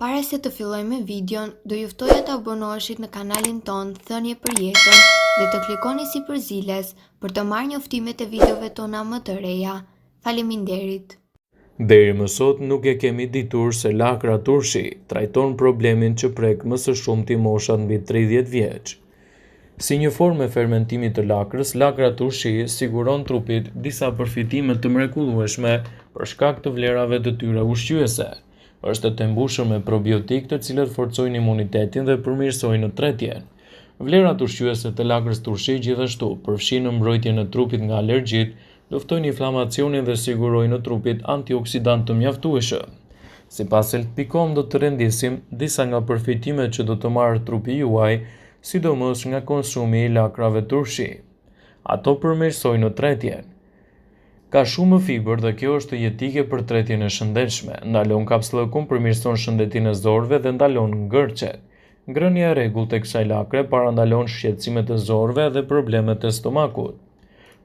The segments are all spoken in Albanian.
Para se të fillojmë me videon, do ju ftoja të abonoheshit në kanalin ton Thënie për Jetën dhe të klikoni sipër ziles për të marrë njoftimet e videove tona më të reja. Faleminderit. Deri më sot nuk e kemi ditur se lakra turshi trajton problemin që prek më së shumti moshat mbi 30 vjeç. Si një formë e fermentimit të lakrës, lakra turshi siguron trupit disa përfitime të mrekullueshme për shkak të vlerave të tyre ushqyese. Është të mbushur me probiotik të cilët forcojnë imunitetin dhe përmirësojnë tretjen. Vlerat ushqyese të lakrës turshi gjithashtu përfshin mbrojtjen e trupit nga alergjit, luftojnë inflamacionin dhe sigurojnë trupit antioksidant të mjaftueshëm. Sipas Health.com do të rendisim disa nga përfitimet që do të marrë trupi juaj, sidomos nga konsumi i lakrave turshi. Ato përmirësojnë tretjen. Ka shumë fibër dhe kjo është jetike për tretjen e shëndetshme, ndalon kapsllëkun, përmirëson shëndetin e zorëve dhe ndalon ngërçet. Ngrënia e rregullt e kësaj lakre parandalon shqetësimet e zorëve dhe problemet e stomakut.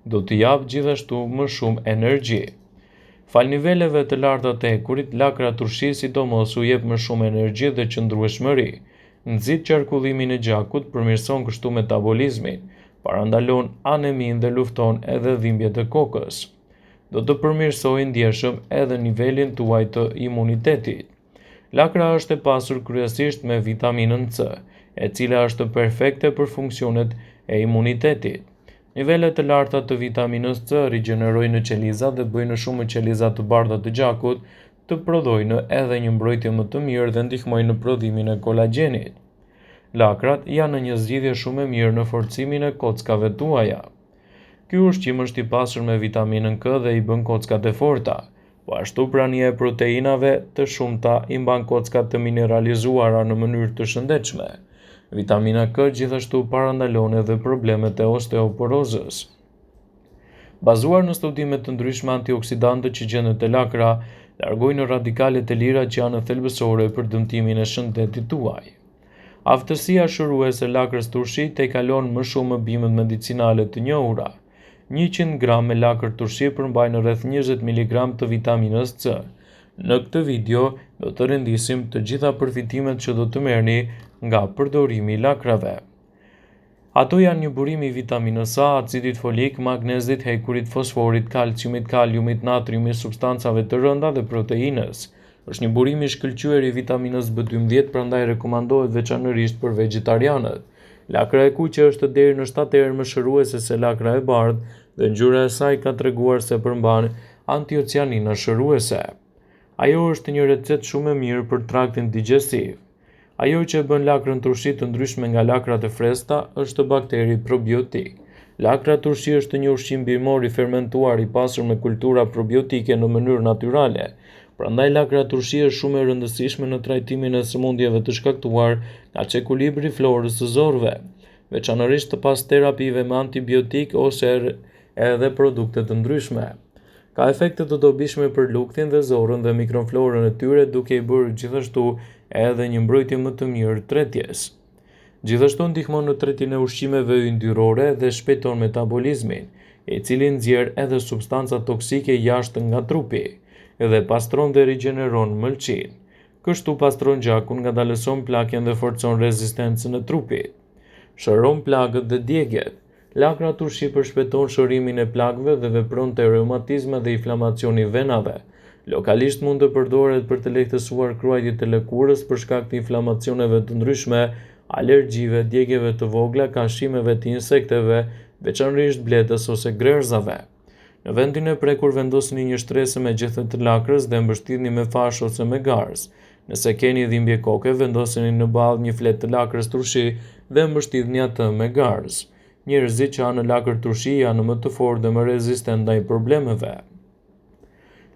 Do të jap gjithashtu më shumë energji. Fal niveleve të larta të ekurit, lakra turshi sidomos u jep më shumë energji dhe qëndrueshmëri. Nxit qarkullimin e gjakut, përmirëson kështu metabolizmin, parandalon anemin dhe lufton edhe dhimbjet e kokës. Do të përmirësojë ndjeshëm edhe nivelin tuaj të imunitetit. Lakra është e pasur kryesisht me vitaminën C, e cila është perfekte për funksionet e imunitetit. Nivelet të larta të vitaminës C rigjenerojnë qelizat dhe bëjnë shumë qelizat të bardha të gjakut të prodhojnë edhe një mbrojtje më të mirë dhe ndihmojnë në prodhimin e kolagjenit. Lakrat janë në një zgjidhje shumë e mirë në forcimin e kockave tuaja. Ky ushqim është i pasur me vitaminën K dhe i bën kockat e forta. Po ashtu prania e proteinave të shumta i mban kockat të mineralizuara në mënyrë të shëndetshme. Vitamina K gjithashtu parandalon edhe problemet e osteoporozës. Bazuar në studime të ndryshme, antioksidantët që gjenden te lakra largojnë radikalet e lira që janë thelbësore për dëmtimin e shëndetit tuaj. Aftësia shëruese e lakrës turshi tejkalon më shumë bimët medicinale të njohura. 100 gram me lakër turshi përmbajnë rreth 20 mg të vitaminës C. Në këtë video do të rendisim të gjitha përfitimet që do të merrni nga përdorimi i lakrave. Ato janë një burim i vitaminës A, acidit folik, magnezit, hekurit, fosforit, kalciumit, kaliumit, natriumit, substancave të rënda dhe proteinës. Është një burim i shkëlqyer i vitaminës B12, prandaj rekomandohet veçanërisht për vegetarianët. Lakra e kuqe është deri në 7 herë më shëruese se lakra e bardhë dhe ngjyra e saj ka treguar se përmban antocianina shëruese. Ajo është një recetë shumë e mirë për traktin digjestiv. Ajo që bën lakrën turshi të ndryshme nga lakrat e freskëta është bakteri probiotik. Lakra turshi është një ushqim bimor i fermentuar i pasur me kultura probiotike në mënyrë natyrale. Prandaj lakra turshi është shumë e rëndësishme në trajtimin e sëmundjeve të shkaktuar nga çekuilibri i florës së zorëve, veçanërisht të pas terapive me antibiotik ose edhe produkte të ndryshme. Ka efekte të dobishme për luktin dhe zorën dhe mikroflorën e tyre, duke i bërë gjithashtu edhe një mbrojtje më të mirë tretjes. Gjithashtu ndihmon në tretjen e ushqimeve yndyrore dhe shpejton metabolizmin, i cili nxjerr edhe substanca toksike jashtë nga trupi, edhe pastron dhe rigjeneron mëlçin. Kështu pastron gjakun, ngadalëson plakjen dhe forcon rezistencën e trupit. Shëron plagët dhe djegjet. Lakra turshi përshpejton shërimin e plagëve dhe vepron te reumatizma dhe inflamacioni i venave. Lokalisht mund të përdoret për të lehtësuar kruajtjet e lëkurës për shkak të inflamacioneve të ndryshme, alergjive, djegjeve të vogla, kashimeve të insekteve, veçanërisht bletës ose grerzave. Në vendin e prekur vendosni një shtresë me gjethe të lakrës dhe mbështitni me fash ose me garz. Nëse keni dhimbje koke, vendosni në ballë një fletë të lakrës turshi dhe mbështitni atë me garz. Njerëzit që hanë lakër turshi janë më të fortë dhe më rezistent ndaj problemeve.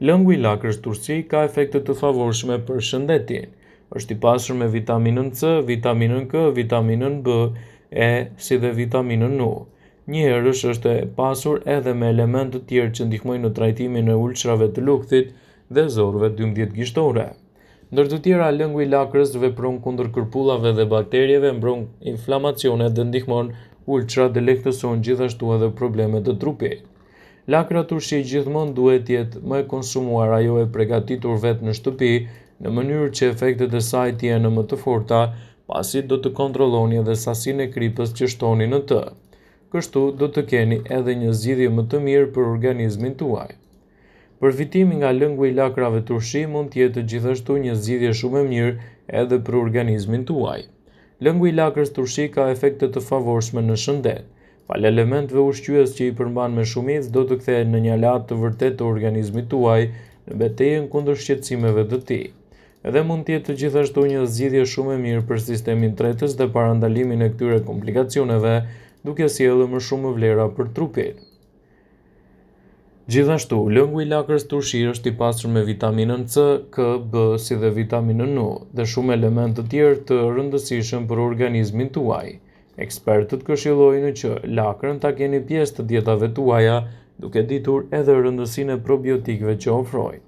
Lëngu i lakrës turshi ka efekte të favorshme për shëndetin. Është i pasur me vitaminën C, vitaminën K, vitaminën B, E, si dhe vitaminën U. Njëherësh është e pasur edhe me elementë të tjerë që ndihmojnë në trajtimin e ulçrave të luktit dhe zorëve 12 gishtore. Ndër të tjera, lëngu i lakrës vepron kundër kërpullave dhe bakterieve, mbron inflamacione dhe ndihmon ulçra dhe lehtëson gjithashtu edhe problemet të trupit. Lakra turshi gjithmonë duhet jetë më e konsumuar ajo e përgatitur vetë në shtëpi në mënyrë që efektet e saj të jenë më të forta, pasi do të kontrolloni edhe sasinë e kripës që shtoni në të. Kështu do të keni edhe një zgjidhje më të mirë për organizmin tuaj. Përfitimi nga lëngu i lakrave turshi mund të jetë gjithashtu një zgjidhje shumë e mirë edhe për organizmin tuaj. Lëngu i lakrës turshi ka efekte të favorshme në shëndet. Fal elementëve ushqyes që i përmban me shumicë do të kthehen në një aleat të vërtetë të organizmit tuaj në betejën kundër shqetësimeve të tij. Edhe mund të jetë gjithashtu një zgjidhje shumë e mirë për sistemin tretës dhe parandalimin e këtyre komplikacioneve, duke sjellë më shumë vlera për trupin. Gjithashtu, lëngu i lakrës turshi është i pasur me vitaminën C, K, B, si dhe vitaminën U dhe shumë elementë të tjerë të rëndësishëm për organizmin tuaj. Ekspertët këshillojnë që lakrën ta keni pjesë të dietave tuaja, duke ditur edhe rëndësinë e probiotikëve që ofrojnë.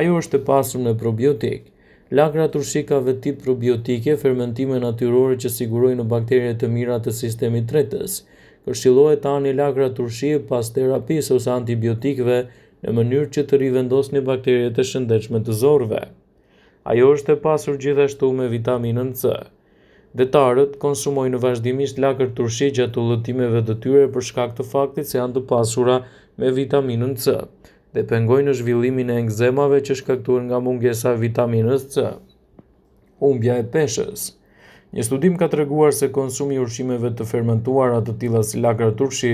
Ajo është e pasur me probiotik. Lakra turshi ka vetë probiotike, fermentime natyrore që sigurojnë baktere të mira të sistemit tretës. Këshillohet ta hani lakra turshi pas terapisë ose antibiotikëve në mënyrë që të rivendosni bakteret e shëndetshme të zorrëve. Ajo është e pasur gjithashtu me vitaminën C. Detarët konsumojnë vazhdimisht lakër turshi gjatë udhëtimeve të tyre për shkak të faktit se janë të pasura me vitaminën C dhe pengojnë zhvillimin e ekzemave që shkaktuar nga mungesa e vitaminës C. Humbja e peshës. Një studim ka treguar se konsumi i ushqimeve të fermentuara të tilla si lakra turshi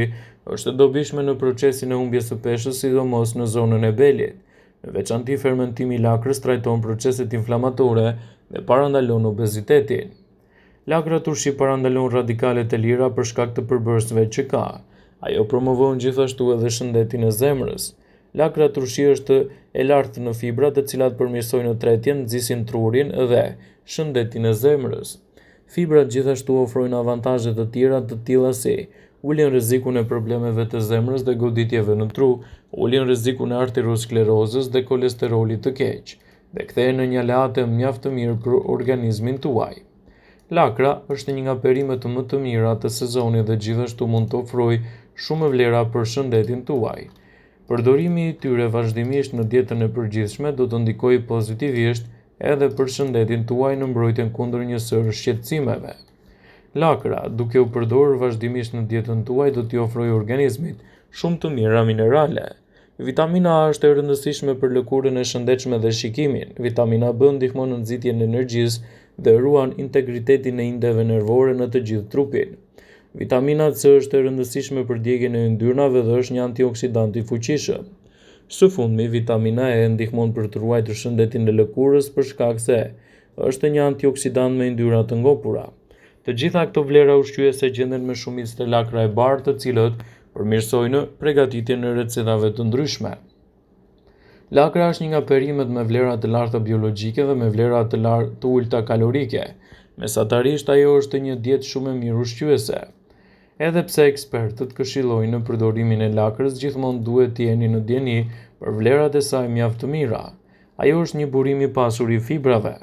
është e dobishme në procesin e humbjes së peshës, sidomos në zonën e belit. Në veçanti, fermentimi i lakrës trajton proceset inflamatore dhe parandalon obezitetin. Lakra turshi parandalon radikalet e lira për shkak të përbërësve që ka. Ajo promovon gjithashtu edhe shëndetin e zemrës. Lakra turshi është e lartë në fibra të cilat përmirësojnë tretjen, nxisin trurin dhe shëndetin e zemrës. Fibrat gjithashtu ofrojnë avantazhe të tjera të tilla si uljen rrezikun e problemeve të zemrës dhe goditjeve në tru, uljen rrezikun e arteriosklerozës dhe kolesterolit të keq, dhe kthehen në një aleate mjaft të mirë për organizmin tuaj. Lakra është një nga perimet më të mira të sezonit dhe gjithashtu mund të ofrojë shumë vlera për shëndetin tuaj. Përdorimi i tyre vazhdimisht në dietën e përgjithshme do të ndikojë pozitivisht edhe për shëndetin tuaj në mbrojtjen kundër një sër shqetësimeve. Lakra, duke u përdorur vazhdimisht në dietën tuaj, do t'i ofrojë organizmit shumë të mira minerale. Vitamina A është e rëndësishme për lëkurën e shëndetshme dhe shikimin. Vitamina B ndihmon në nxitjen e energjisë dhe ruan integritetin e indeve nervore në të gjithë trupin. Vitamina C është e rëndësishme për djegjen e yndyrnave dhe është një antioksidant i fuqishëm. Së fundmi, vitamina E ndihmon për të ruajtur shëndetin e lëkurës për shkak se është një antioksidant me yndyra të ngopura. Të gjitha këto vlera ushqyese gjenden me shumicë të lakra e bardhë, të cilët përmirësojnë përgatitjen e recetave të ndryshme. Lakra është një nga perimet me vlera të larta biologjike dhe me vlera të ulta kalorike. Mesatarisht, ajo është një dietë shumë e mirë ushqyese. Edhe pse ekspertët këshillojnë në përdorimin e lakrës, gjithmonë duhet të jeni në dieni për vlerat e saj mjaft të mira. Ajo është një burim i pasur i fibrave.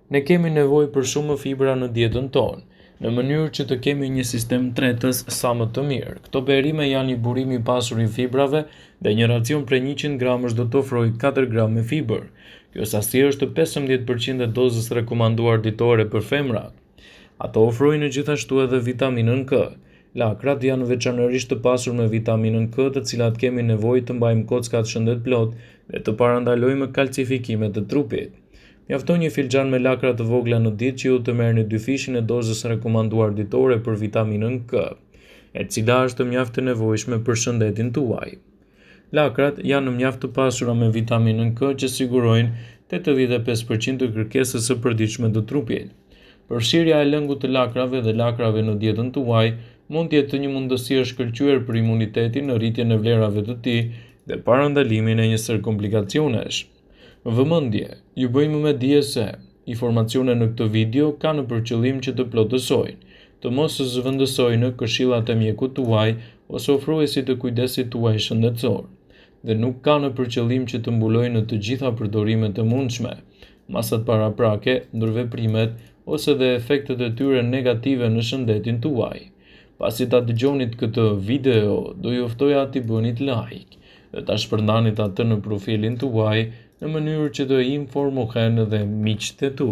Ne kemi nevojë për shumë fibra në dietën tonë, në mënyrë që të kemi një sistem tretës sa më të mirë. Këto perime janë një burim i pasur i fibrave dhe një racion prej 100 gramësh do të ofrojë 4 gram me fibër. Kjo sasi është 15% e dozës rekomanduar ditore për femrat. Ato ofrojnë gjithashtu edhe vitaminën K. Lakrat janë veçanërisht të pasur me vitaminën K, të cilat kemi nevojë të mbajmë kockat shëndet plot dhe të parandalojmë kalcifikimet e trupit. Mjafton një filxhan me lakra të vogla në ditë që ju të merrni 2 fishin e dozës rekomanduar ditore për vitaminën K, e cila është mjaft e nevojshme për shëndetin tuaj. Lakrat janë mjaft të pasura me vitaminën K që sigurojnë 85% të kërkesës së përditshme të trupit. Përfshirja e lëngut të lakrave dhe lakrave në dietën tuaj mund të jetë një mundësi e shkëlqyer për imunitetin në rritjen e vlerave të tij dhe parandalimin e një sër komplikacionesh. Vëmendje, ju bëjmë me dije se informacionet në këtë video kanë për qëllim që të plotësojnë, të mos zëvendësojnë këshillat e mjekut tuaj ose ofruesit të kujdesit tuaj shëndetësor, dhe nuk kanë për qëllim që të mbulojnë të gjitha përdorimet e mundshme, masat paraprake, ndërveprimet ose dhe efektet e tyre negative në shëndetin tuaj. Pasi ta dëgjonit këtë video, do ju ftoja t'i bënit like dhe ta shpërndanit atë në profilin tuaj në mënyrë që të informohen dhe miqtë e tu.